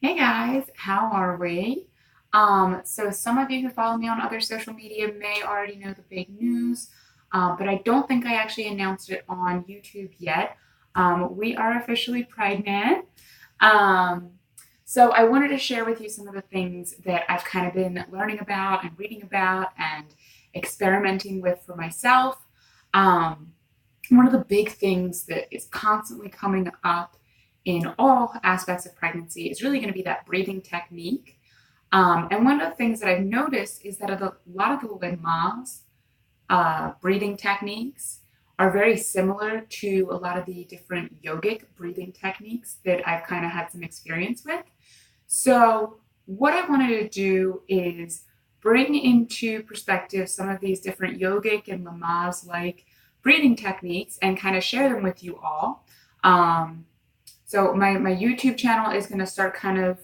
Hey guys, how are we? So some of you who follow me on other social media may already know the big news, but I don't think I actually announced it on YouTube yet. We are officially pregnant. Um, so I wanted to share with you some of the things that I've kind of been learning about and reading about and experimenting with for myself. Um, One of the big things that is constantly coming up in all aspects of pregnancy is really going to be that breathing technique. And one of the things that I've noticed is that a lot of the Lamaze breathing techniques are very similar to a lot of the different yogic breathing techniques that I've kind of had some experience with. So, what I wanted to do is bring into perspective some of these different yogic and Lamaze like breathing techniques and kind of share them with you all. Um, so, my YouTube channel is going to start kind of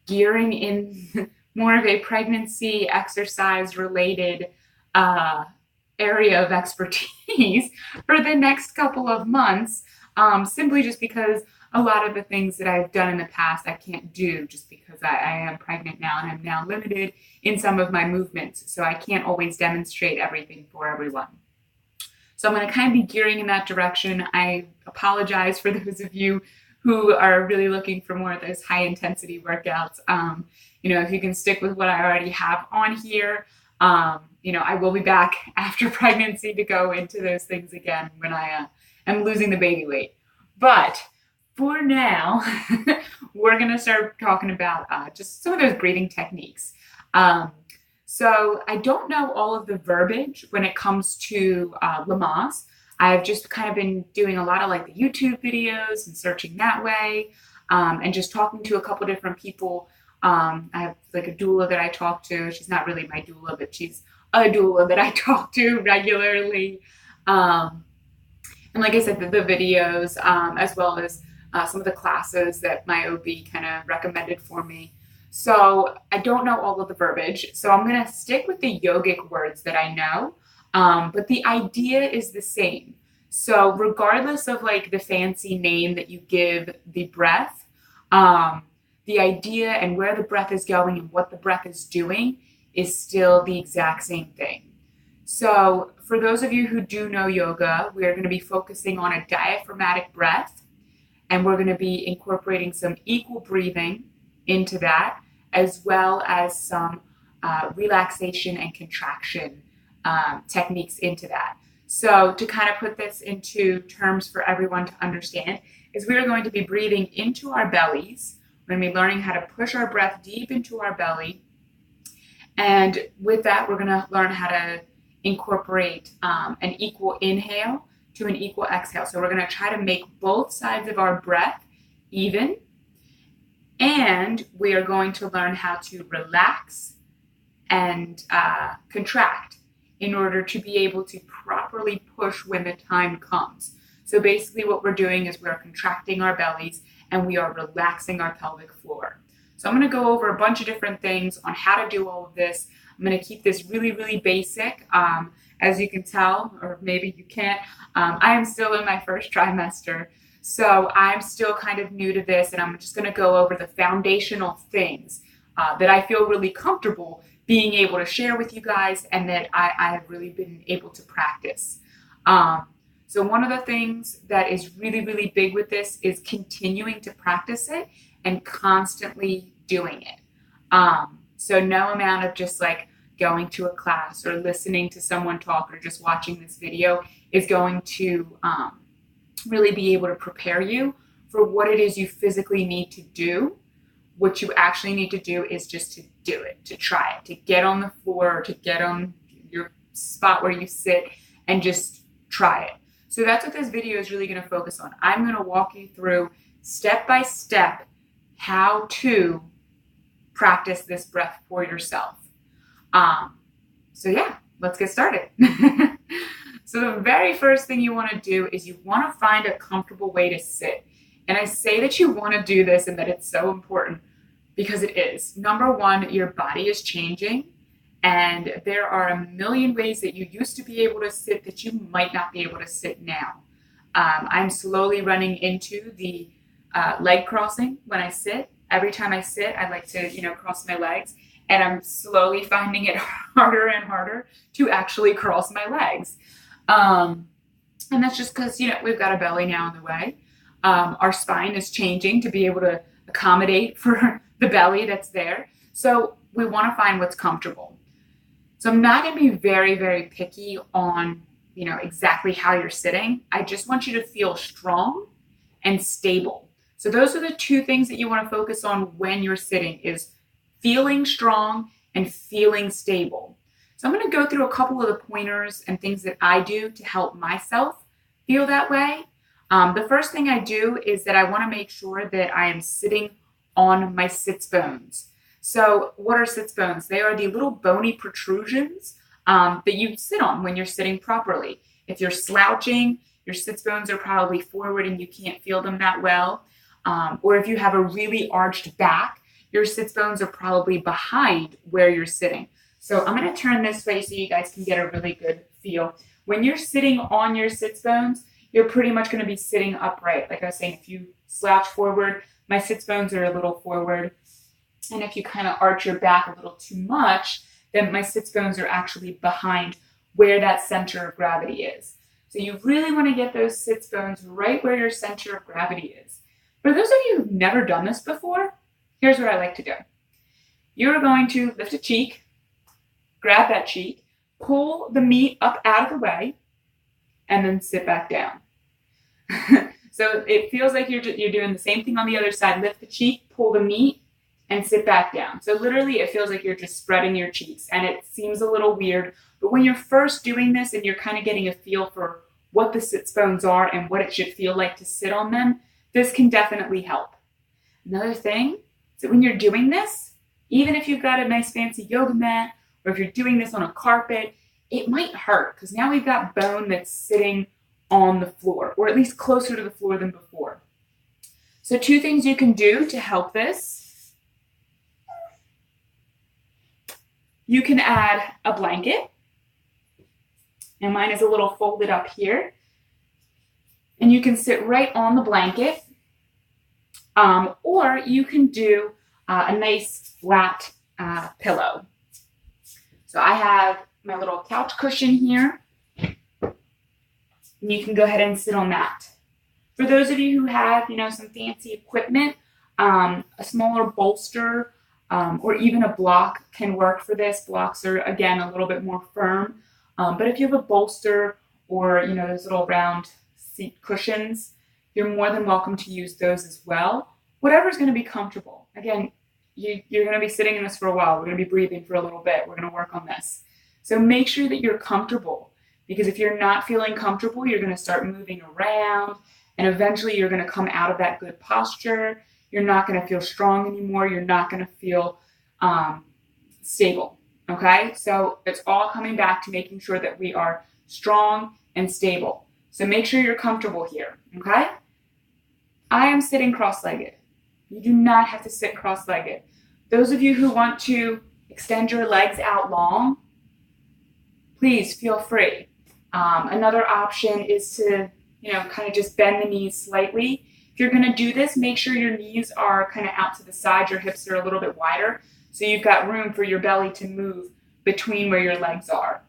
gearing in more of a pregnancy exercise related uh, area of expertise for the next couple of months, simply just because a lot of the things that I've done in the past I can't do just because I am pregnant now and I'm now limited in some of my movements. So I can't always demonstrate everything for everyone. So I'm going to kind of be gearing in that direction. I apologize for those of you who are really looking for more of those high intensity workouts. If you can stick with what I already have on here, I will be back after pregnancy to go into those things again when I am losing the baby weight. But for now, we're going to start talking about just some of those breathing techniques. Um, so I don't know all of the verbiage when it comes to Lamaze. I've just kind of been doing a lot of like the YouTube videos and searching that way, and just talking to a couple different people. I have like a doula that I talk to. She's not really my doula, but she's a doula that I talk to regularly. Um, and like I said, the videos, as well as some of the classes that my OB kind of recommended for me. So I don't know all of the verbiage. So I'm going to stick with the yogic words that I know. But the idea is the same. So regardless of like the fancy name that you give the breath, the idea and where the breath is going and what the breath is doing is still the exact same thing. So, for those of you who do know yoga, we're going to be focusing on a diaphragmatic breath, and we're going to be incorporating some equal breathing into that, as well as some relaxation and contraction techniques into that. So, to kind of put this into terms for everyone to understand, is we are going to be breathing into our bellies. We're going to be learning how to push our breath deep into our belly. And with that, we're going to learn how to incorporate an equal inhale to an equal exhale. So we're going to try to make both sides of our breath even. And we are going to learn how to relax and contract in order to be able to properly push when the time comes. So basically, what we're doing is we're contracting our bellies and we are relaxing our pelvic floor. So I'm going to go over a bunch of different things on how to do all of this. I'm going to keep this really, really basic. As you can tell, or maybe you can't, I am still in my first trimester. So I'm still kind of new to this, and I'm just going to go over the foundational things that I feel really comfortable being able to share with you guys and that I have really been able to practice. So one of the things that is really, really big with this is continuing to practice it and constantly doing it. So no amount of just like going to a class or listening to someone talk or just watching this video is going to really be able to prepare you for what it is you physically need to do. What you actually need to do is just to do it, to try it, to get on the floor, to get on your spot where you sit and just try it. So that's what this video is really going to focus on. I'm going to walk you through step by step how to practice this breath for yourself. So yeah, let's get started. So the very first thing you want to do is you want to find a comfortable way to sit. And I say that you want to do this and that it's so important because it is. Number one, your body is changing, and there are a million ways that you used to be able to sit that you might not be able to sit now. I'm slowly running into the leg crossing when I sit. every time I sit, I like to, cross my legs, and I'm slowly finding it harder and harder to actually cross my legs. And that's just because, we've got a belly now in the way. Our spine is changing to be able to accommodate for the belly that's there. So we want to find what's comfortable. So I'm not going to be very, very picky on, exactly how you're sitting. I just want you to feel strong and stable. So those are the two things that you want to focus on when you're sitting, is feeling strong and feeling stable. So I'm going to go through a couple of the pointers and things that I do to help myself feel that way. The first thing I do is that I want to make sure that I am sitting on my sits bones. So what are sits bones? They are the little bony protrusions that you sit on when you're sitting properly. If you're slouching, your sits bones are probably forward and you can't feel them that well. Or if you have a really arched back, your sits bones are probably behind where you're sitting. So I'm going to turn this way so you guys can get a really good feel. When you're sitting on your sits bones, you're pretty much going to be sitting upright. Like I was saying, if you slouch forward, my sits bones are a little forward. And if you kind of arch your back a little too much, then my sits bones are actually behind where that center of gravity is. So you really want to get those sits bones right where your center of gravity is. For those of you who've never done this before, here's what I like to do. You're going to lift a cheek, grab that cheek, pull the meat up out of the way, and then sit back down. So it feels like you're doing the same thing on the other side. Lift the cheek, pull the meat, and sit back down. So literally it feels like you're just spreading your cheeks, and it seems a little weird, but when you're first doing this and you're kind of getting a feel for what the sits bones are and what it should feel like to sit on them, this can definitely help. Another thing is that when you're doing this, even if you've got a nice fancy yoga mat, or if you're doing this on a carpet, it might hurt because now we've got bone that's sitting on the floor, or at least closer to the floor than before. So two things you can do to help this. You can add a blanket, and mine is a little folded up here, and you can sit right on the blanket, or you can do a nice flat pillow. So I have my little couch cushion here, and you can go ahead and sit on that. For those of you who have, some fancy equipment, a smaller bolster or even a block can work for this. Blocks are, again, a little bit more firm. But if you have a bolster or, those little round seat cushions, you're more than welcome to use those as well. Whatever's going to be comfortable. Again, you're going to be sitting in this for a while. We're going to be breathing for a little bit. We're going to work on this. So make sure that you're comfortable, because if you're not feeling comfortable, you're going to start moving around, and eventually you're going to come out of that good posture. You're not going to feel strong anymore. You're not going to feel stable. Okay? So it's all coming back to making sure that we are strong and stable. So make sure you're comfortable here. Okay? I am sitting cross-legged. You do not have to sit cross-legged. Those of you who want to extend your legs out long, please feel free. Another option is to, kind of just bend the knees slightly. If you're going to do this, make sure your knees are kind of out to the side. Your hips are a little bit wider, so you've got room for your belly to move between where your legs are.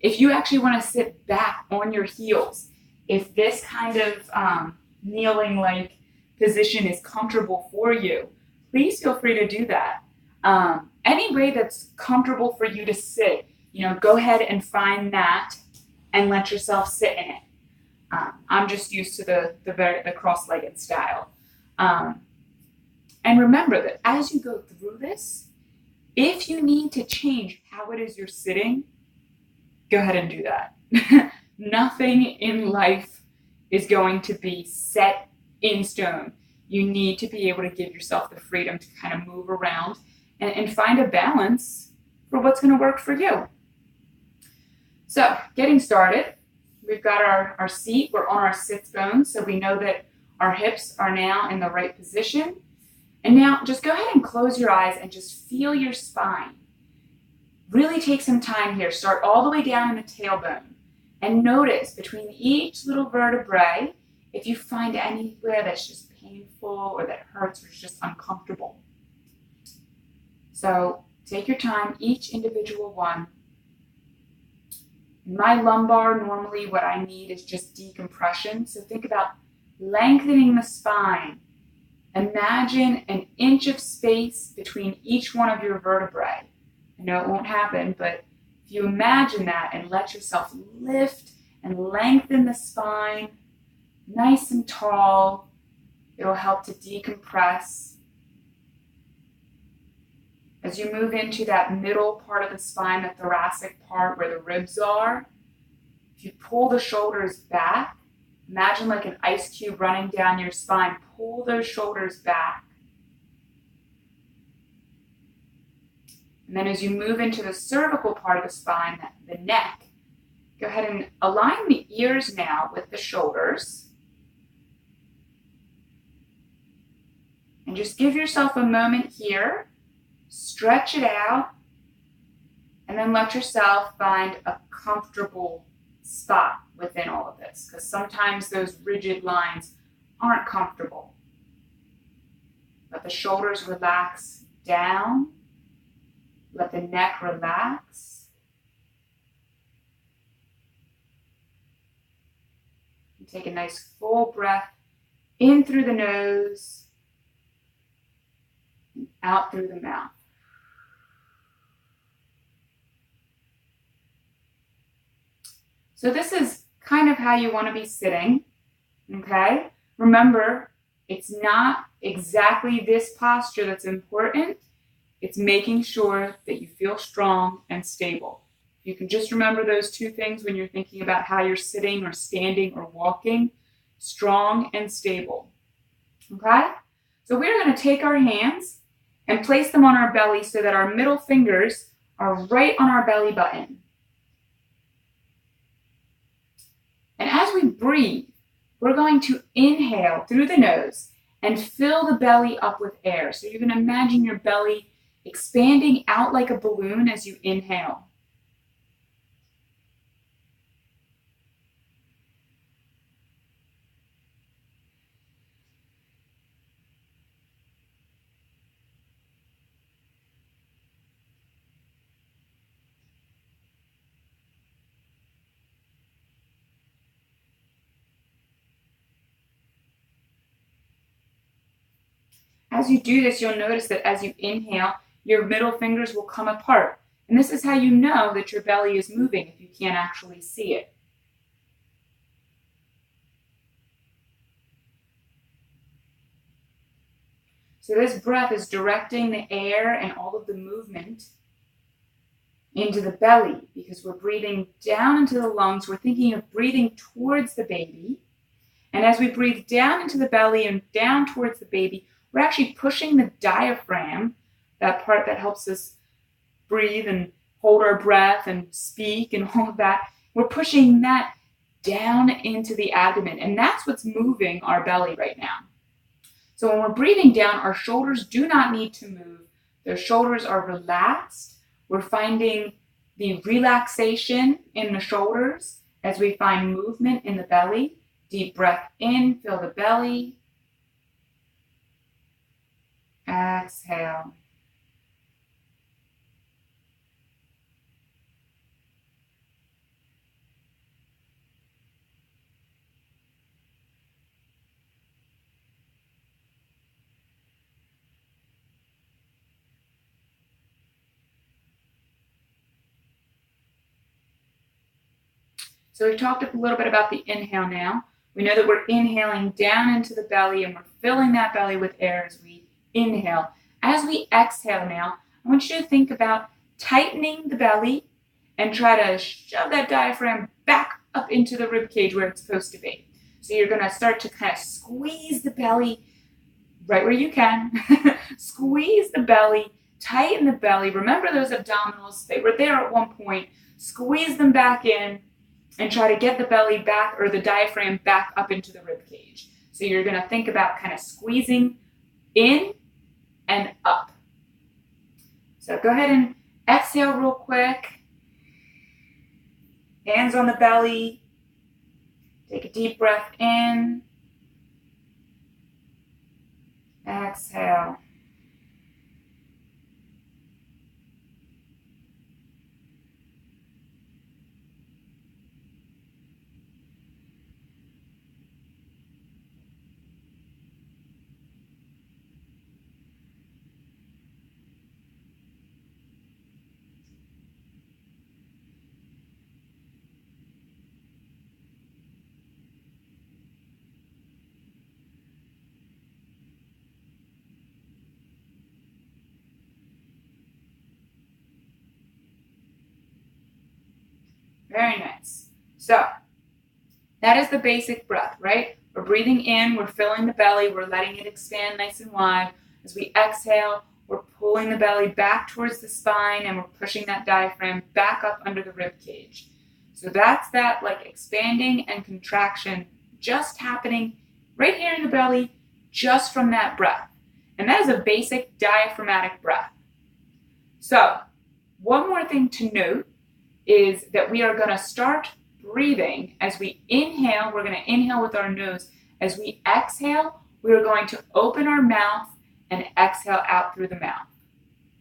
If you actually want to sit back on your heels, if this kind of kneeling-like position is comfortable for you, please feel free to do that. Any way that's comfortable for you to sit, go ahead and find that and let yourself sit in it. I'm just used to the cross-legged style. And remember that as you go through this, if you need to change how it is you're sitting, go ahead and do that. Nothing in life is going to be set in stone. You need to be able to give yourself the freedom to kind of move around and find a balance for what's going to work for you. So, getting started, we've got our seat. We're on our sits bones, so we know that our hips are now in the right position. And now just go ahead and close your eyes and just feel your spine. Really take some time here. Start all the way down in the tailbone. And notice between each little vertebrae if you find anywhere that's just painful or that hurts or is just uncomfortable. So take your time, each individual one. In my lumbar, normally what I need is just decompression. So think about lengthening the spine. Imagine an inch of space between each one of your vertebrae. I know it won't happen, but if you imagine that and let yourself lift and lengthen the spine, nice and tall, it'll help to decompress. As you move into that middle part of the spine, the thoracic part where the ribs are, if you pull the shoulders back, imagine like an ice cube running down your spine. Pull those shoulders back. And then as you move into the cervical part of the spine, the neck, go ahead and align the ears now with the shoulders. And just give yourself a moment here. Stretch it out. And then let yourself find a comfortable spot within all of this, because sometimes those rigid lines aren't comfortable. Let the shoulders relax down. Let the neck relax. And take a nice full breath in through the nose and out through the mouth. So this is kind of how you want to be sitting, okay? Remember, it's not exactly this posture that's important. It's making sure that you feel strong and stable. You can just remember those two things when you're thinking about how you're sitting or standing or walking. Strong and stable, okay? So we're going to take our hands and place them on our belly so that our middle fingers are right on our belly button. And as we breathe, we're going to inhale through the nose and fill the belly up with air. So you're going to imagine your belly expanding out like a balloon as you inhale. As you do this, you'll notice that as you inhale, your middle fingers will come apart. And this is how you know that your belly is moving if you can't actually see it. So this breath is directing the air and all of the movement into the belly because we're breathing down into the lungs. We're thinking of breathing towards the baby. And as we breathe down into the belly and down towards the baby, we're actually pushing the diaphragm, that part that helps us breathe and hold our breath and speak and all of that. We're pushing that down into the abdomen, and that's what's moving our belly right now. So when we're breathing down, our shoulders do not need to move. Their shoulders are relaxed. We're finding the relaxation in the shoulders as we find movement in the belly. Deep breath in, fill the belly. Exhale. So we've talked a little bit about the inhale now. We know that we're inhaling down into the belly and we're filling that belly with air as we inhale. As we exhale now, I want you to think about tightening the belly and try to shove that diaphragm back up into the rib cage where it's supposed to be. So you're going to start to kind of squeeze the belly right where you can. Squeeze the belly, tighten the belly. Remember those abdominals, they were there at one point. Squeeze them back in and try to get the belly back or the diaphragm back up into the rib cage. So you're going to think about kind of squeezing in and up. So go ahead and exhale real quick. Hands on the belly. Take a deep breath in. Very nice. So that is the basic breath, right? We're breathing in, we're filling the belly, we're letting it expand nice and wide. As we exhale, we're pulling the belly back towards the spine and we're pushing that diaphragm back up under the rib cage. So that's that like expanding and contraction just happening right here in the belly, just from that breath. And that is a basic diaphragmatic breath. So one more thing to note is that we are going to start breathing. As we inhale, we're going to inhale with our nose. As we exhale, we are going to open our mouth and exhale out through the mouth.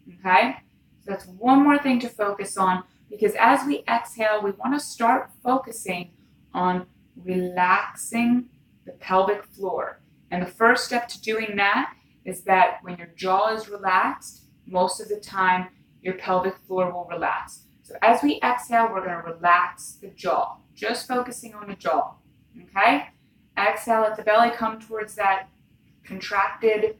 Okay? So that's one more thing to focus on, because as we exhale, we want to start focusing on relaxing the pelvic floor. And the first step to doing that is that when your jaw is relaxed, most of the time your pelvic floor will relax. So as we exhale, we're going to relax the jaw, just focusing on the jaw. Okay? Exhale, let the belly come towards that contracted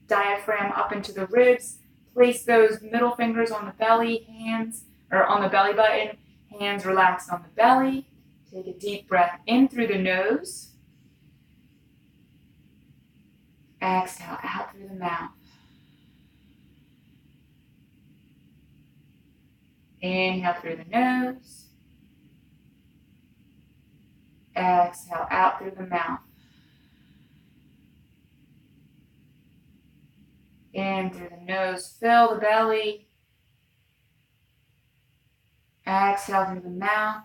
diaphragm up into the ribs. Place those middle fingers on the belly, hands, or on the belly button, hands relaxed on the belly. Take a deep breath in through the nose. Exhale out through the mouth. Inhale through the nose. Exhale out through the mouth. In through the nose, fill the belly. Exhale through the mouth.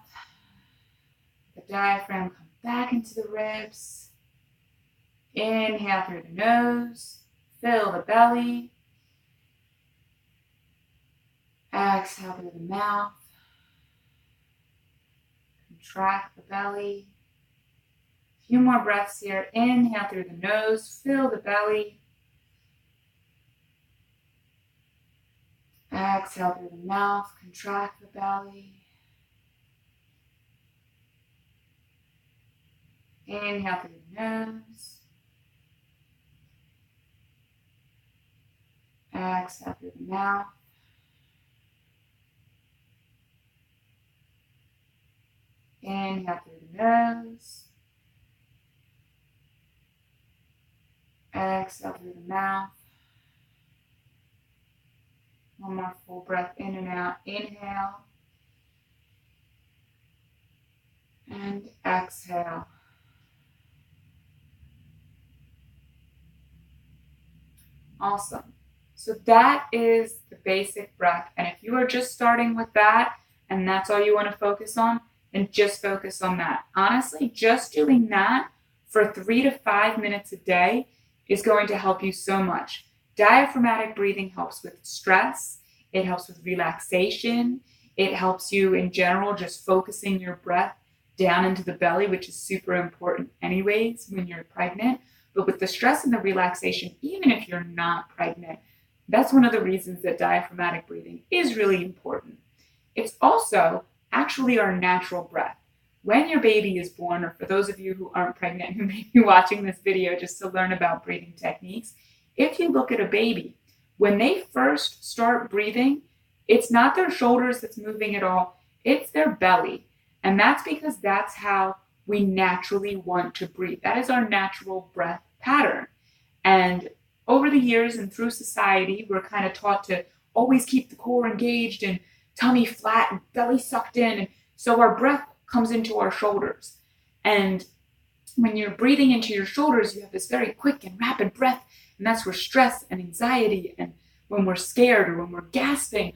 The diaphragm comes back into the ribs. Inhale through the nose, fill the belly. Exhale through the mouth. Contract the belly. A few more breaths here. Inhale through the nose, fill the belly. Exhale through the mouth, contract the belly. Inhale through the nose. Exhale through the mouth. Inhale through the nose. Exhale through the mouth. One more full breath in and out. Inhale. And exhale. Awesome. So that is the basic breath. And if you are just starting with that and that's all you want to focus on, then just focus on that. Honestly, just doing that for 3 to 5 minutes a day is going to help you so much. Diaphragmatic breathing helps with stress. It helps with relaxation. It helps you in general just focusing your breath down into the belly, which is super important anyways when you're pregnant. But with the stress and the relaxation, even if you're not pregnant, that's one of the reasons that diaphragmatic breathing is really important. It's also actually our natural breath. When your baby is born, or for those of you who aren't pregnant who may be watching this video just to learn about breathing techniques, if you look at a baby, when they first start breathing, it's not their shoulders that's moving at all, it's their belly. And that's because that's how we naturally want to breathe. That is our natural breath pattern. And over the years and through society, we're kind of taught to always keep the core engaged and tummy flat and belly sucked in. And so our breath comes into our shoulders. And when you're breathing into your shoulders, you have this very quick and rapid breath. And that's where stress and anxiety and when we're scared or when we're gasping,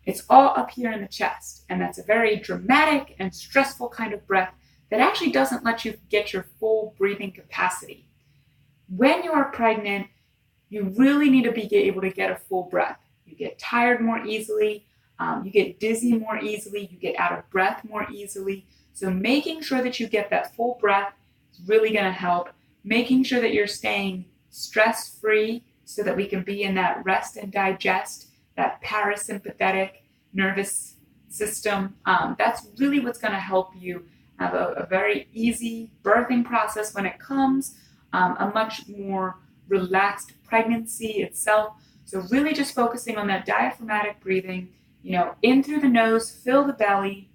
it's all up here in the chest. And that's a very dramatic and stressful kind of breath that actually doesn't let you get your full breathing capacity. When you are pregnant, you really need to be able to get a full breath. You get tired more easily. You get dizzy more easily. You get out of breath more easily. So making sure that you get that full breath is really going to help. Making sure that you're staying stress-free so that we can be in that rest and digest, that parasympathetic nervous system. That's really what's going to help you have a very easy birthing process when it comes, a much more relaxed pregnancy itself. So really just focusing on that diaphragmatic breathing, in through the nose, fill the belly,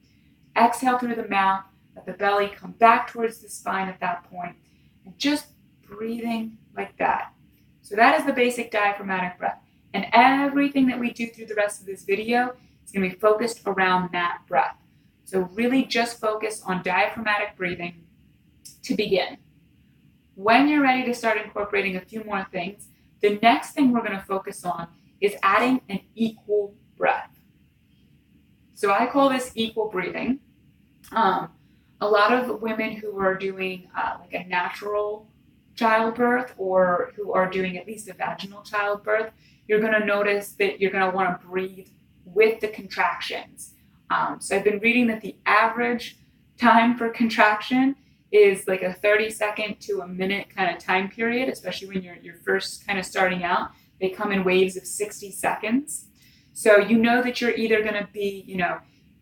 Exhale through the mouth. Let the belly come back towards the spine at that point. And just breathing like that. So that is the basic diaphragmatic breath. And everything that we do through the rest of this video is going to be focused around that breath. So really just focus on diaphragmatic breathing to begin. When you're ready to start incorporating a few more things, the next thing we're going to focus on is adding an equal breath. So I call this equal breathing. A lot of women who are doing like a natural childbirth or who are doing at least a vaginal childbirth, you're going to notice that you're going to want to breathe with the contractions. So I've been reading that the average time for contraction is like a 30-second to a minute kind of time period, especially when you're first kind of starting out. They come in waves of 60 seconds. So you know that you're either going to be,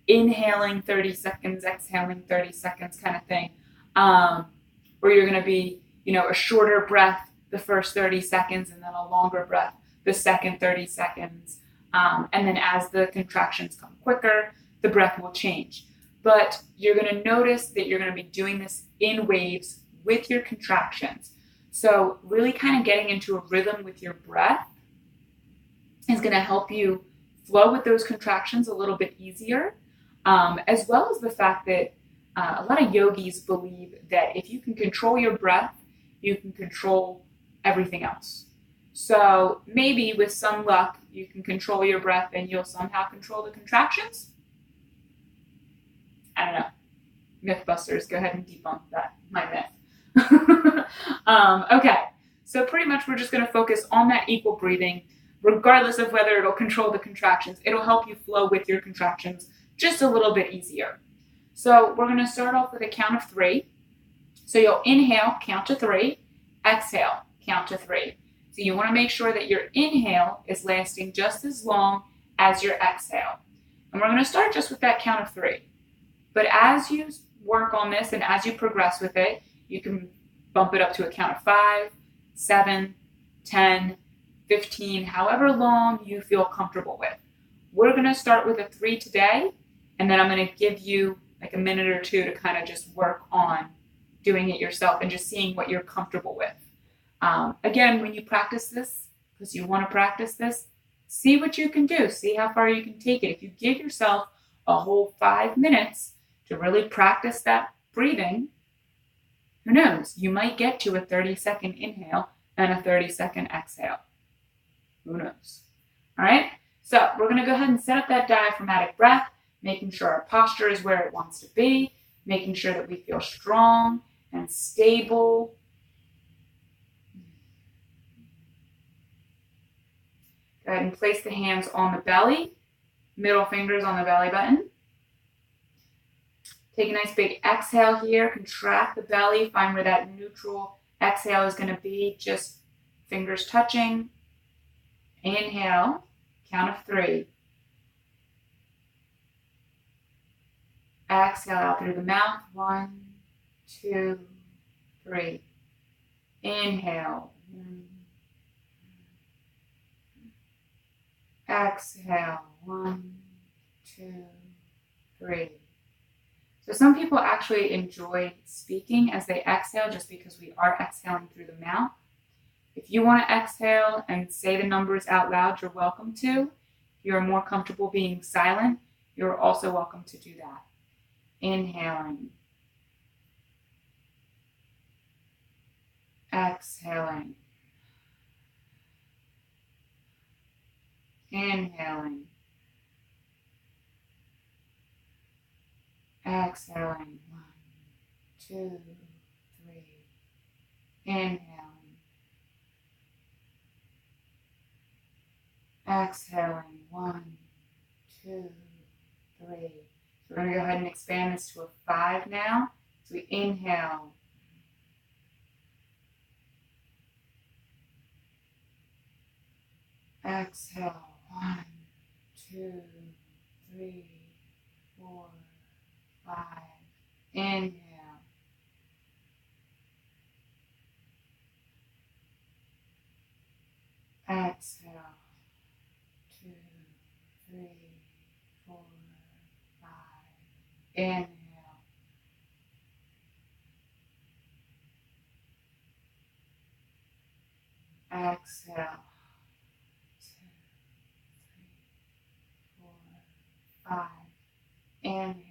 inhaling 30 seconds, exhaling 30 seconds kind of thing. Or you're going to be, a shorter breath the first 30 seconds and then a longer breath the second 30 seconds. And then as the contractions come quicker, the breath will change. But you're going to notice that you're going to be doing this in waves with your contractions. So really kind of getting into a rhythm with your breath is going to help you flow with those contractions a little bit easier, as well as the fact that a lot of yogis believe that if you can control your breath, you can control everything else. So maybe with some luck, you can control your breath and you'll somehow control the contractions. I don't know. Mythbusters, go ahead and debunk that, my myth. Okay, so pretty much we're just going to focus on that equal breathing, regardless of whether it'll control the contractions. It'll help you flow with your contractions just a little bit easier. So we're going to start off with a count of 3. So you'll inhale, count to 3, exhale, count to 3. So you want to make sure that your inhale is lasting just as long as your exhale. And we're going to start just with that count of 3. But as you work on this and as you progress with it, you can bump it up to a count of 5, 7, 10, 15, however long you feel comfortable with. We're going to start with a 3 today, and then I'm going to give you like a minute or 2 to kind of just work on doing it yourself and just seeing what you're comfortable with. Again, when you practice this, because you want to practice this, see what you can do. See how far you can take it. If you give yourself a whole 5 minutes to really practice that breathing, who knows? You might get to a 30-second inhale and a 30-second exhale. Who knows? All right, so we're going to go ahead and set up that diaphragmatic breath, making sure our posture is where it wants to be, making sure that we feel strong and stable. Go ahead and place the hands on the belly, middle fingers on the belly button. Take a nice big exhale here, contract the belly, find where that neutral exhale is going to be, just fingers touching. Inhale, count of 3. Exhale out through the mouth, 1, 2, 3. Inhale. Exhale, 1, 2, 3. So some people actually enjoy speaking as they exhale just because we are exhaling through the mouth. If you want to exhale and say the numbers out loud, you're welcome to. If you're more comfortable being silent, you're also welcome to do that. Inhaling. Exhaling. Inhaling. Exhaling. 1, 2, 3. Inhaling. Exhaling. 1, 2, 3. So we're going to go ahead and expand this to a 5 now. So we inhale. Exhale. 1, 2, 3, 4, 5. Inhale. Exhale. 2, 3, 4, 5. Inhale. Exhale. 2, 3, 4, 5. Inhale.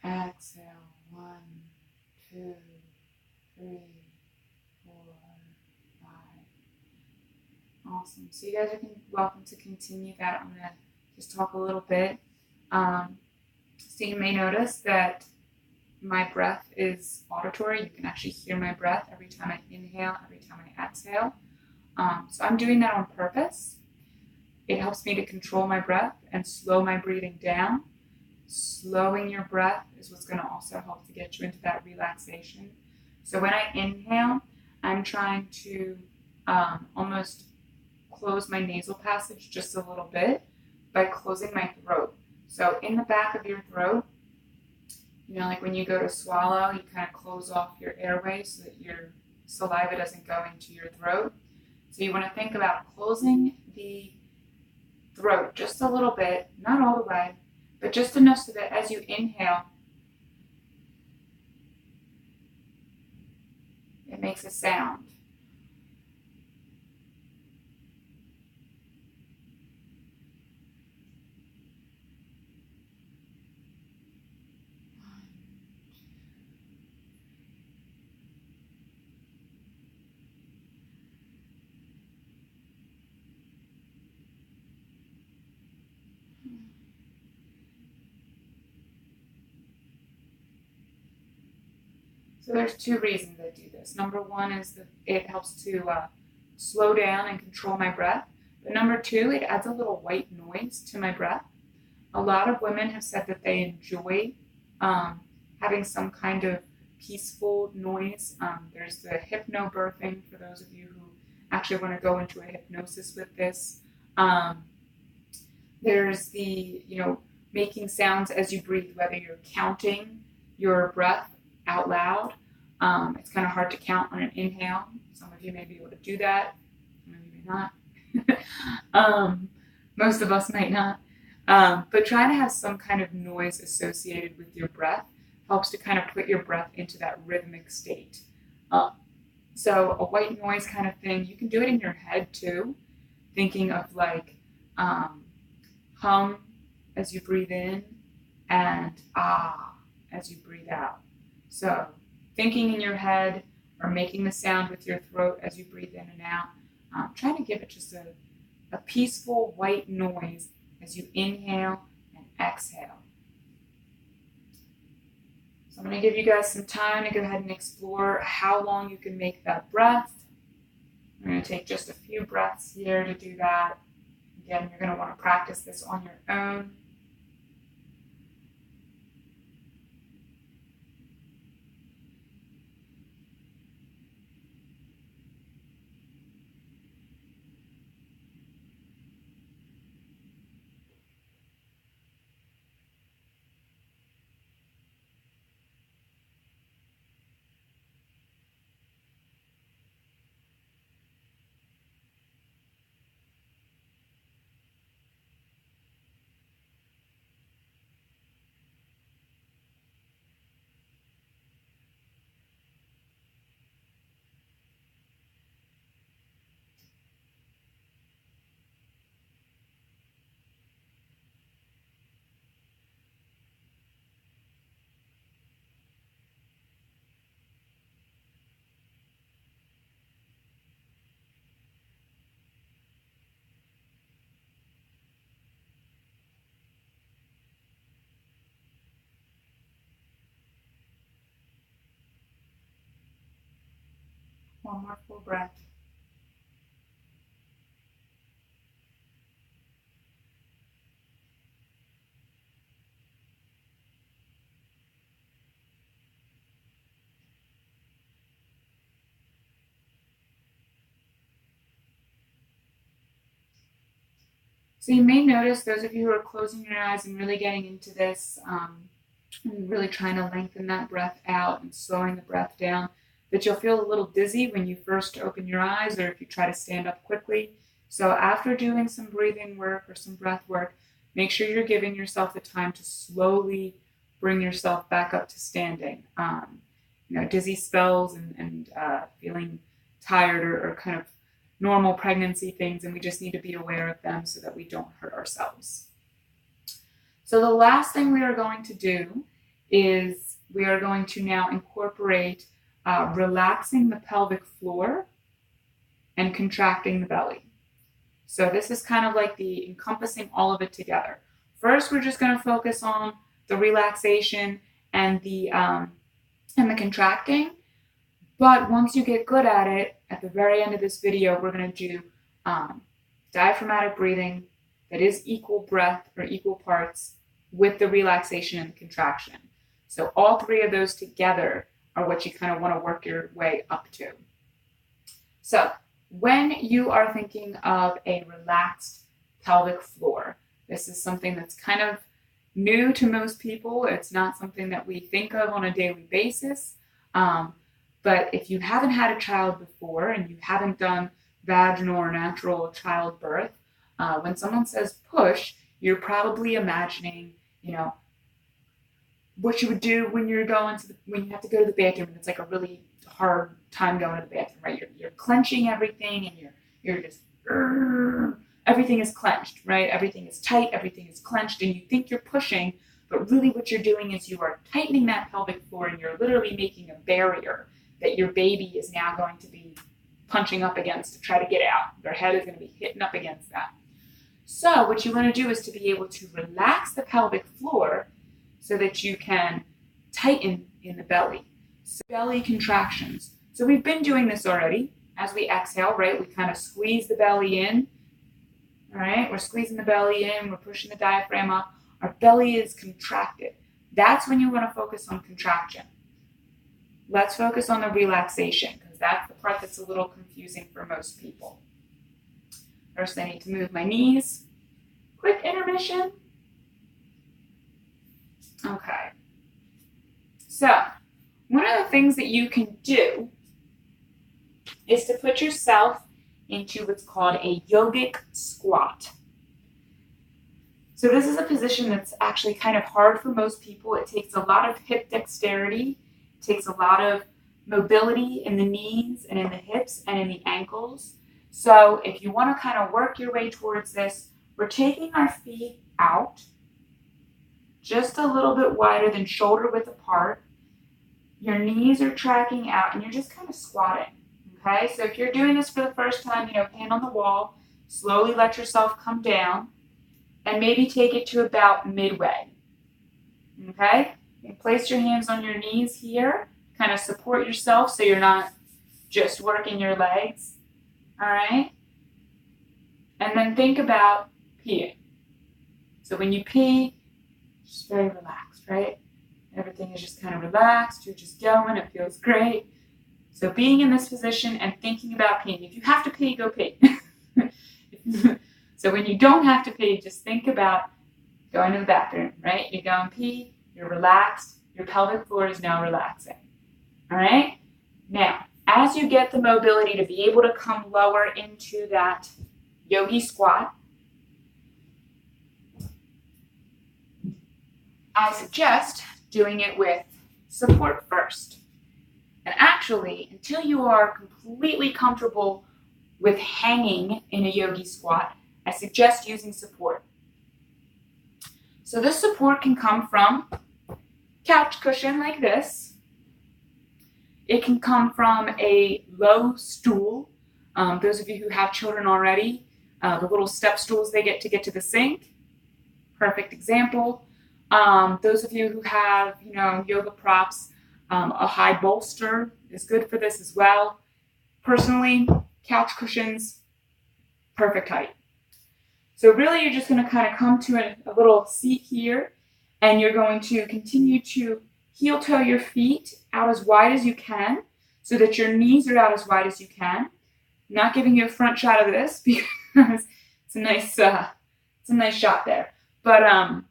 Exhale. 1, 2, 3, 4, 5. Awesome. So you guys are welcome to continue that. I'm going to just talk a little bit. So you may notice that my breath is auditory. You can actually hear my breath every time I inhale, every time I exhale. So I'm doing that on purpose. It helps me to control my breath and slow my breathing down. Slowing your breath is what's going to also help to get you into that relaxation. So when I inhale, I'm trying to almost close my nasal passage just a little bit by closing my throat. So in the back of your throat, like when you go to swallow, you kind of close off your airway so that your saliva doesn't go into your throat. So you want to think about closing the throat just a little bit, not all the way, but just enough so that as you inhale, it makes a sound. So there's two reasons I do this. Number one is that it helps to slow down and control my breath. But number two, it adds a little white noise to my breath. A lot of women have said that they enjoy having some kind of peaceful noise. There's the hypnobirthing for those of you who actually want to go into a hypnosis with this. There's the, making sounds as you breathe, whether you're counting your breath out loud. It's kind of hard to count on an inhale. Some of you may be able to do that. Some of you may not. Most of us might not. But trying to have some kind of noise associated with your breath helps to kind of put your breath into that rhythmic state. So a white noise kind of thing, you can do it in your head too, thinking of like hum as you breathe in and ah as you breathe out. So thinking in your head or making the sound with your throat as you breathe in and out, trying to give it just a peaceful white noise as you inhale and exhale. So I'm going to give you guys some time to go ahead and explore how long you can make that breath. I'm going to take just a few breaths here to do that. Again, you're going to want to practice this on your own. One more full breath. So you may notice, those of you who are closing your eyes and really getting into this, and really trying to lengthen that breath out and slowing the breath down, that you'll feel a little dizzy when you first open your eyes or if you try to stand up quickly. So after doing some breathing work or some breath work, make sure you're giving yourself the time to slowly bring yourself back up to standing. Dizzy spells and feeling tired or kind of normal pregnancy things, and we just need to be aware of them so that we don't hurt ourselves. So the last thing we are going to do is we are going to now incorporate relaxing the pelvic floor and contracting the belly. So this is kind of like the encompassing all of it together. First, we're just going to focus on the relaxation and the contracting. But once you get good at it, at the very end of this video, we're going to do diaphragmatic breathing that is equal breath or equal parts with the relaxation and the contraction. So all three of those together are what you kind of want to work your way up to. So when you are thinking of a relaxed pelvic floor, this is something that's kind of new to most people. It's not something that we think of on a daily basis. But if you haven't had a child before and you haven't done vaginal or natural childbirth, when someone says push, you're probably imagining, what you would do when you're when you have to go to the bathroom and it's like a really hard time going to the bathroom, right? You're clenching everything and you're just everything is clenched, right? Everything is tight, everything is clenched, and you think you're pushing, but really what you're doing is you are tightening that pelvic floor and you're literally making a barrier that your baby is now going to be punching up against to try to get out. Their head is going to be hitting up against that. So what you want to do is to be able to relax the pelvic floor so that you can tighten in the belly. So belly contractions. So we've been doing this already. As we exhale, right, we kind of squeeze the belly in. All right, we're squeezing the belly in, we're pushing the diaphragm up. Our belly is contracted. That's when you want to focus on contraction. Let's focus on the relaxation because that's the part that's a little confusing for most people. First, I need to move my knees. Quick intermission. Okay. So, one of the things that you can do is to put yourself into what's called a yogic squat. So this is a position that's actually kind of hard for most people. It takes a lot of hip dexterity. It takes a lot of mobility in the knees and in the hips and in the ankles. So if you want to kind of work your way towards this, we're taking our feet out just a little bit wider than shoulder width apart. Your knees are tracking out and you're just kind of squatting. Okay, so if you're doing this for the first time, hand on the wall, slowly let yourself come down and maybe take it to about midway. Okay, and place your hands on your knees here, kind of support yourself so you're not just working your legs. All right, and then think about peeing. So when you pee, just very relaxed, right? Everything is just kind of relaxed, you're just going, it feels great. So being in this position and thinking about peeing. If you have to pee, go pee. So when you don't have to pee, just think about going to the bathroom, right? You go and pee, you're relaxed, your pelvic floor is now relaxing. All right? Now, as you get the mobility to be able to come lower into that yogi squat, I suggest doing it with support first. And actually, until you are completely comfortable with hanging in a yogi squat, I suggest using support. So this support can come from couch cushion like this. It can come from a low stool. Those of you who have children already, the little step stools they get to the sink. Perfect example. Those of you who have, yoga props, a high bolster is good for this as well. Personally, couch cushions, perfect height. So really you're just going to kind of come to a little seat here, and you're going to continue to heel toe your feet out as wide as you can so that your knees are out as wide as you can. I'm not giving you a front shot of this because it's a nice shot there. But I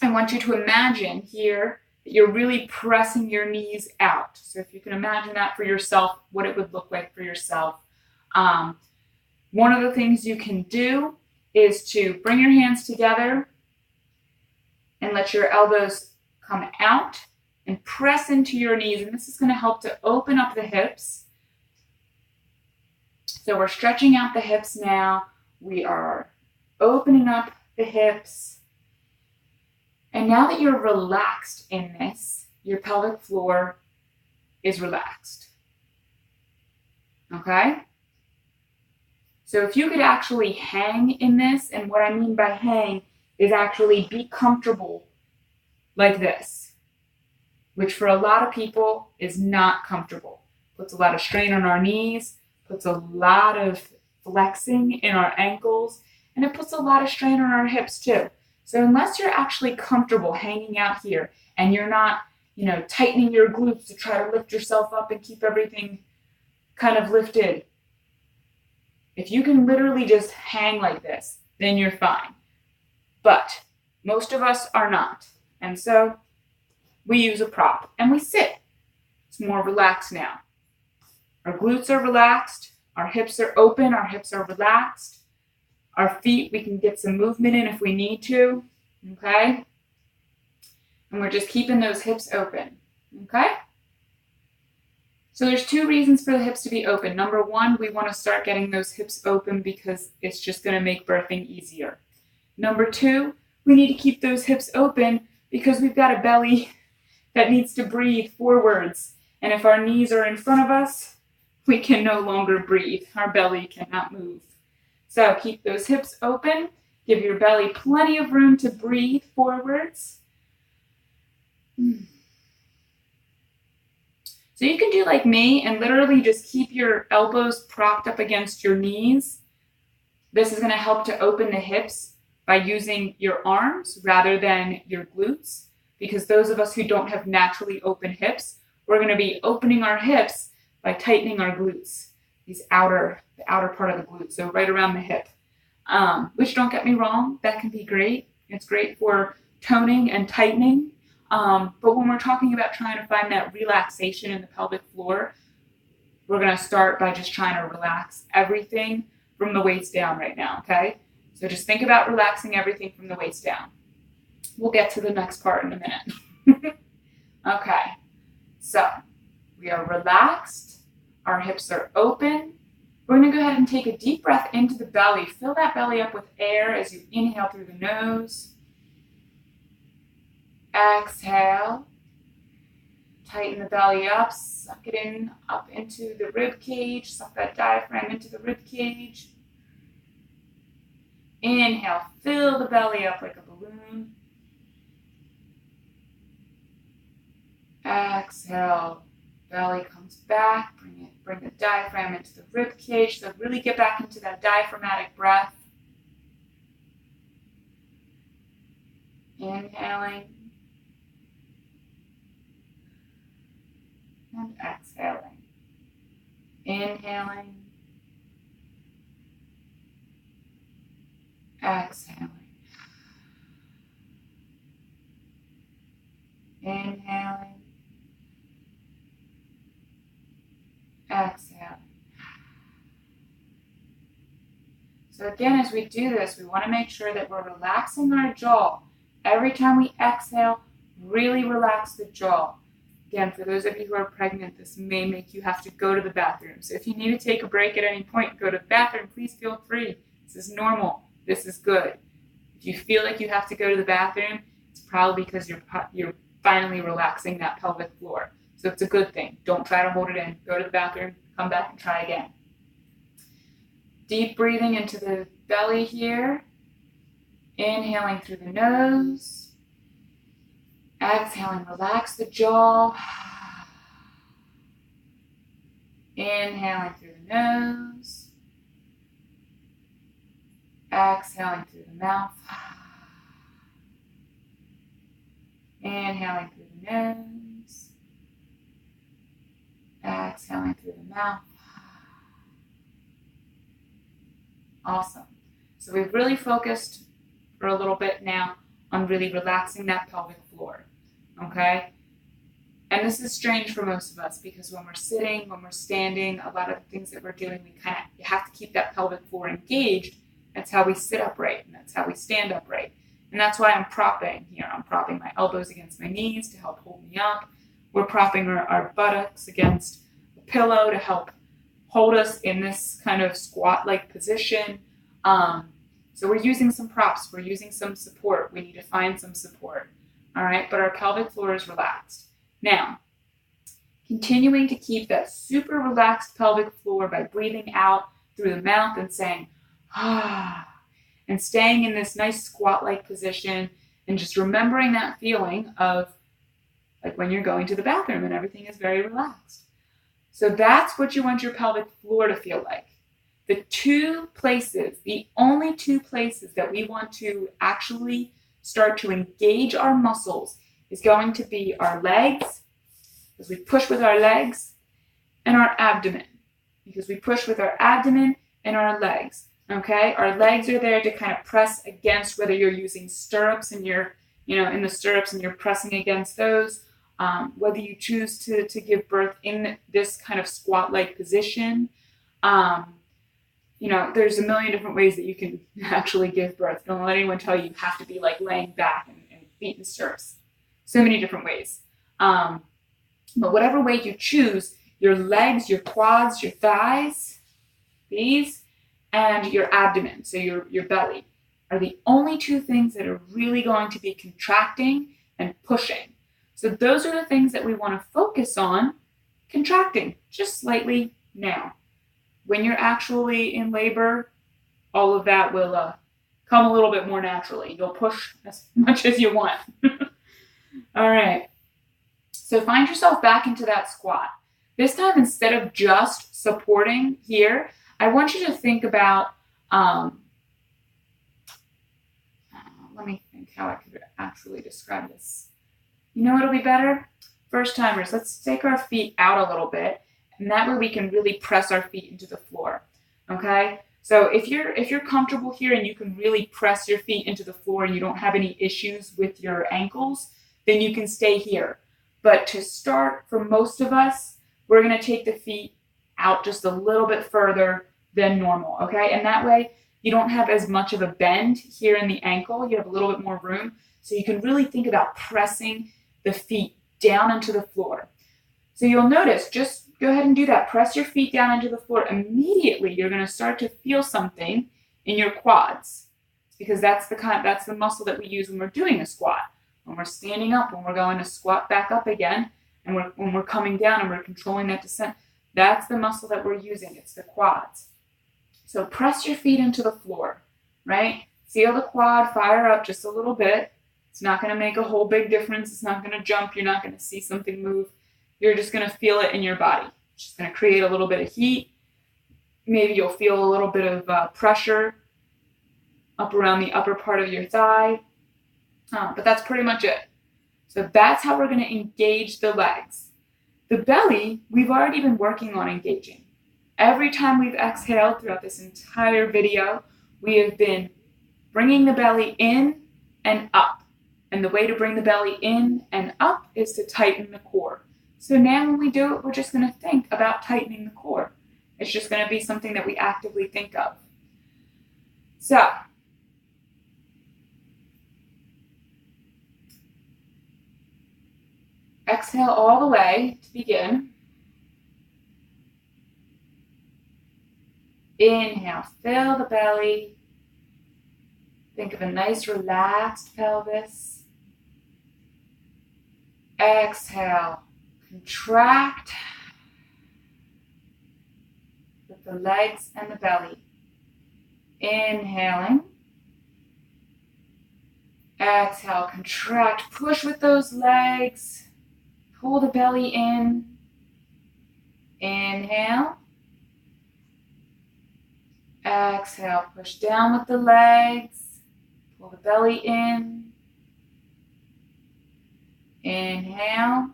want you to imagine here that you're really pressing your knees out. So if you can imagine that for yourself, what it would look like for yourself. One of the things you can do is to bring your hands together and let your elbows come out and press into your knees. And this is going to help to open up the hips. So we're stretching out the hips now. We are opening up the hips. And now that you're relaxed in this, your pelvic floor is relaxed. Okay? So if you could actually hang in this, and what I mean by hang is actually be comfortable like this, which for a lot of people is not comfortable. Puts a lot of strain on our knees, puts a lot of flexing in our ankles, and it puts a lot of strain on our hips too. So unless you're actually comfortable hanging out here and you're not, tightening your glutes to try to lift yourself up and keep everything kind of lifted, if you can literally just hang like this, then you're fine. But most of us are not. And so we use a prop and we sit. It's more relaxed now. Our glutes are relaxed. Our hips are open. Our hips are relaxed. Our feet, we can get some movement in if we need to. Okay? And we're just keeping those hips open. Okay? So there's two reasons for the hips to be open. Number one, we want to start getting those hips open because it's just going to make birthing easier. Number two, we need to keep those hips open because we've got a belly that needs to breathe forwards. And if our knees are in front of us, we can no longer breathe. Our belly cannot move. So keep those hips open. Give your belly plenty of room to breathe forwards. So you can do like me and literally just keep your elbows propped up against your knees. This is going to help to open the hips by using your arms rather than your glutes, because those of us who don't have naturally open hips, we're going to be opening our hips by tightening our glutes, the outer part of the glute, so right around the hip. Which, don't get me wrong, that can be great. It's great for toning and tightening. But when we're talking about trying to find that relaxation in the pelvic floor, we're going to start by just trying to relax everything from the waist down right now, okay? So just think about relaxing everything from the waist down. We'll get to the next part in a minute. Okay, so we are relaxed. Our hips are open. We're going to go ahead and take a deep breath into the belly. Fill that belly up with air as you inhale through the nose. Exhale. Tighten the belly up. Suck it in up into the rib cage. Suck that diaphragm into the rib cage. Inhale. Fill the belly up like a balloon. Exhale. Belly comes back. Bring the diaphragm into the rib cage. So really get back into that diaphragmatic breath. Inhaling. And exhaling. Inhaling. Exhaling. Inhaling. Exhaling. So again, as we do this, we want to make sure that we're relaxing our jaw. Every time we exhale, really relax the jaw. Again, for those of you who are pregnant, this may make you have to go to the bathroom. So if you need to take a break at any point, go to the bathroom, please feel free. This is normal. This is good. If you feel like you have to go to the bathroom, it's probably because you're finally relaxing that pelvic floor. So it's a good thing. Don't try to hold it in. Go to the bathroom, come back and try again. Deep breathing into the belly here. Inhaling through the nose. Exhaling, relax the jaw. Inhaling through the nose. Exhaling through the mouth. Inhaling through the nose. Exhaling through the mouth. Awesome. So we've really focused for a little bit now on really relaxing that pelvic floor. Okay? And this is strange for most of us because when we're sitting, when we're standing, a lot of the things that we're doing, you have to keep that pelvic floor engaged. That's how we sit upright, and that's how we stand upright. And that's why I'm propping here. I'm propping my elbows against my knees to help hold me up. We're propping our buttocks against the pillow to help hold us in this kind of squat-like position. So we're using some props. We're using some support. We need to find some support. All right, but our pelvic floor is relaxed. Now, continuing to keep that super relaxed pelvic floor by breathing out through the mouth and saying, ah, and staying in this nice squat-like position and just remembering that feeling of like when you're going to the bathroom and everything is very relaxed. So that's what you want your pelvic floor to feel like. The only two places that we want to actually start to engage our muscles is going to be our legs, because we push with our legs, and our abdomen, because we push with our abdomen and our legs. Okay, our legs are there to kind of press against, whether you're using stirrups and you're, in the stirrups and you're pressing against those, whether you choose to give birth in this kind of squat-like position. There's a million different ways that you can actually give birth. Don't let anyone tell you have to be like laying back and feet in stirrups. So many different ways. But whatever way you choose, your legs, your quads, your thighs, these, and your abdomen, so your belly, are the only two things that are really going to be contracting and pushing. So those are the things that we want to focus on contracting just slightly now. When you're actually in labor, all of that will come a little bit more naturally. You'll push as much as you want. All right. So find yourself back into that squat. This time, instead of just supporting here, I want you to think about, let me think how I could actually describe this. You know what'll be better? First timers, let's take our feet out a little bit, and that way we can really press our feet into the floor, okay? So if you're comfortable here and you can really press your feet into the floor and you don't have any issues with your ankles, then you can stay here. But to start, for most of us, we're going to take the feet out just a little bit further than normal, okay? And that way you don't have as much of a bend here in the ankle. You have a little bit more room. So you can really think about pressing the feet down into the floor. So you'll notice, just go ahead and do that. Press your feet down into the floor. Immediately, you're going to start to feel something in your quads, because that's the muscle that we use when we're doing a squat. When we're standing up, when we're going to squat back up again, and when we're coming down and we're controlling that descent, that's the muscle that we're using. It's the quads. So press your feet into the floor, right? Feel the quad fire up just a little bit. It's not going to make a whole big difference. It's not going to jump. You're not going to see something move. You're just going to feel it in your body. It's just going to create a little bit of heat. Maybe you'll feel a little bit of pressure up around the upper part of your thigh. But that's pretty much it. So that's how we're going to engage the legs. The belly, we've already been working on engaging. Every time we've exhaled throughout this entire video, we have been bringing the belly in and up. And the way to bring the belly in and up is to tighten the core. So now when we do it, we're just going to think about tightening the core. It's just going to be something that we actively think of. So, exhale all the way to begin. Inhale, fill the belly. Think of a nice relaxed pelvis. Exhale, contract with the legs and the belly. Inhaling. Exhale, contract, push with those legs. Pull the belly in. Inhale. Exhale, push down with the legs. Pull the belly in. Inhale.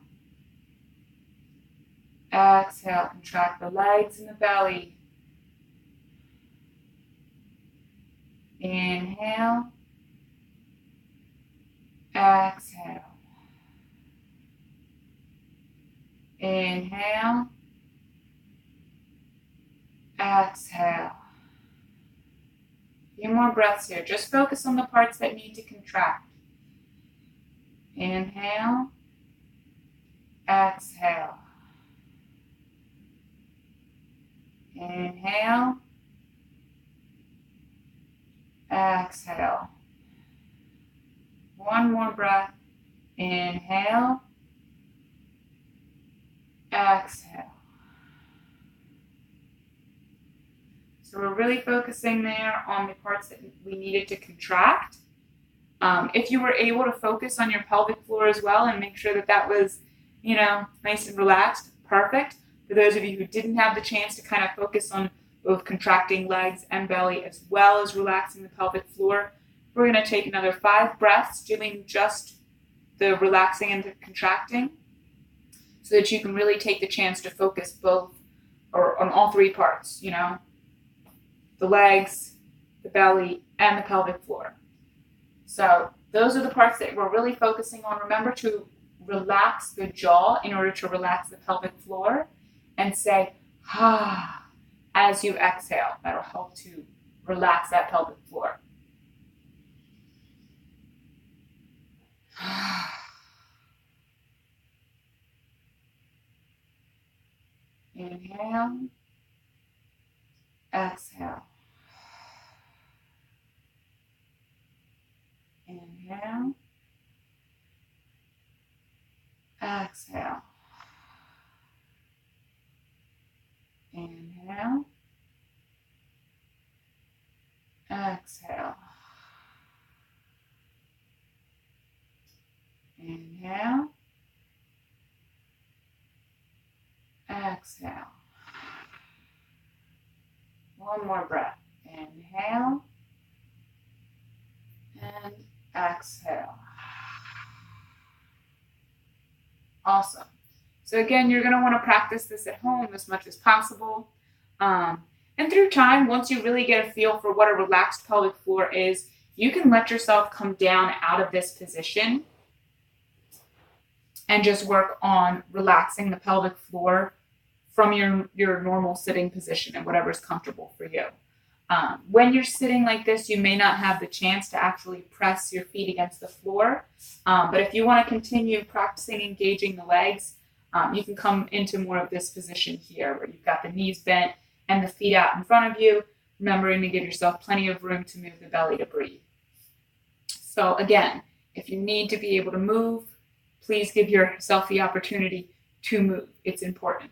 Exhale, contract the legs and the belly. Inhale. Exhale. Inhale. Exhale. A few more breaths here. Just focus on the parts that need to contract. Inhale. Exhale. Inhale. Exhale. One more breath. Inhale. Exhale. So we're really focusing there on the parts that we needed to contract. If you were able to focus on your pelvic floor as well and make sure that that was, nice and relaxed, perfect. For those of you who didn't have the chance to kind of focus on both contracting legs and belly as well as relaxing the pelvic floor, we're going to take another 5 breaths doing just the relaxing and the contracting so that you can really take the chance to focus both or on all 3 parts, the legs, the belly, and the pelvic floor. So those are the parts that we're really focusing on. Remember to relax the jaw in order to relax the pelvic floor and say, ah, as you exhale. That'll help to relax that pelvic floor. Inhale. Exhale. Inhale. Exhale. Inhale. Exhale. Inhale. Exhale. One more breath. Inhale. And exhale. Awesome. So again, you're going to want to practice this at home as much as possible. And through time, once you really get a feel for what a relaxed pelvic floor is, you can let yourself come down out of this position and just work on relaxing the pelvic floor from your normal sitting position and whatever's comfortable for you. When you're sitting like this, you may not have the chance to actually press your feet against the floor. But if you want to continue practicing engaging the legs, you can come into more of this position here where you've got the knees bent and the feet out in front of you, remembering to give yourself plenty of room to move the belly to breathe. So again, if you need to be able to move, please give yourself the opportunity to move. It's important.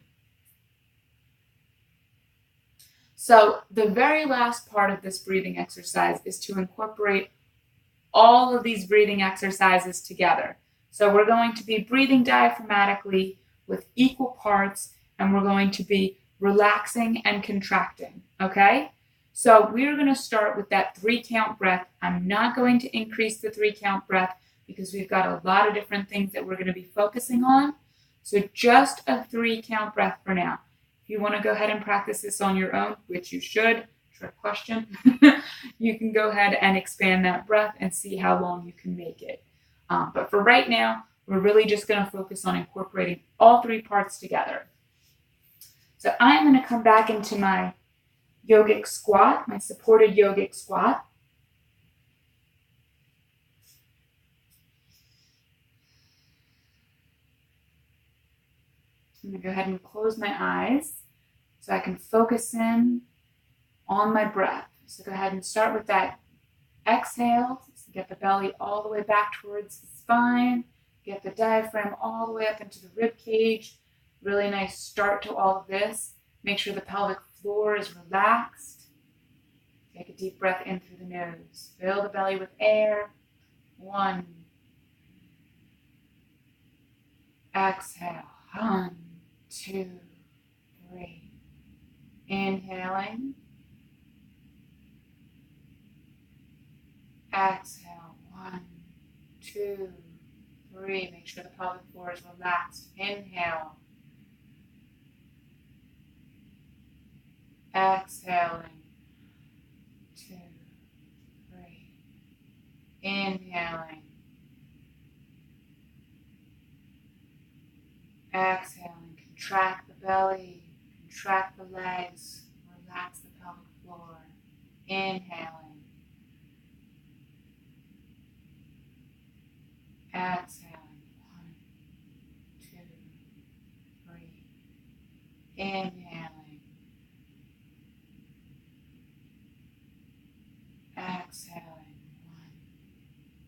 So the very last part of this breathing exercise is to incorporate all of these breathing exercises together. So we're going to be breathing diaphragmatically with equal parts, and we're going to be relaxing and contracting, okay? So we're going to start with that 3-count breath. I'm not going to increase the 3-count breath because we've got a lot of different things that we're going to be focusing on. So just a 3-count breath for now. If you want to go ahead and practice this on your own, which you should, trick question, you can go ahead and expand that breath and see how long you can make it. But for right now, we're really just going to focus on incorporating all 3 parts together. So I'm going to come back into my yogic squat, my supported yogic squat. I'm going to go ahead and close my eyes so I can focus in on my breath. So go ahead and start with that exhale. So get the belly all the way back towards the spine. Get the diaphragm all the way up into the rib cage. Really nice start to all of this. Make sure the pelvic floor is relaxed. Take a deep breath in through the nose. Fill the belly with air. 1. Exhale. 1, 2, 3. Inhaling. Exhale. 1, 2, 3. Make sure the pelvic floor is relaxed. Inhale. Exhaling. 2, 3. Inhaling. Exhaling. Contract the belly, contract the legs, relax the pelvic floor. Inhaling. Exhaling. 1, 2, 3. Inhaling. Exhaling. 1,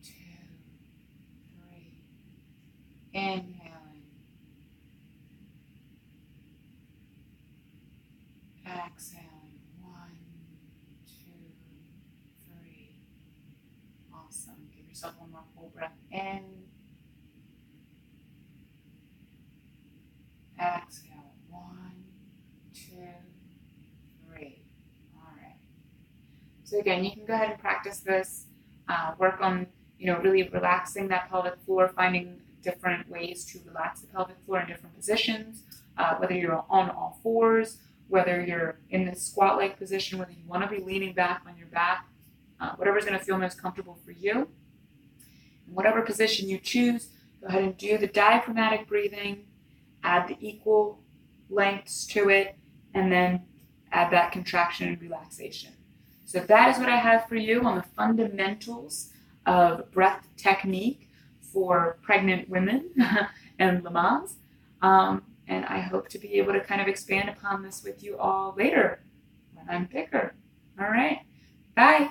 2, 3. Inhaling. Exhaling. 1, 2, 3. Awesome. Give yourself one more full breath in. Exhale. 1, 2, 3. All right. So again, you can go ahead and practice this. Work on, really relaxing that pelvic floor, finding different ways to relax the pelvic floor in different positions, whether you're on all fours, whether you're in this squat-like position, whether you want to be leaning back on your back, whatever's going to feel most comfortable for you. In whatever position you choose, go ahead and do the diaphragmatic breathing, add the equal lengths to it, and then add that contraction and relaxation. So that is what I have for you on the fundamentals of breath technique for pregnant women and mamas. And I hope to be able to kind of expand upon this with you all later when I'm bigger. All right. Bye.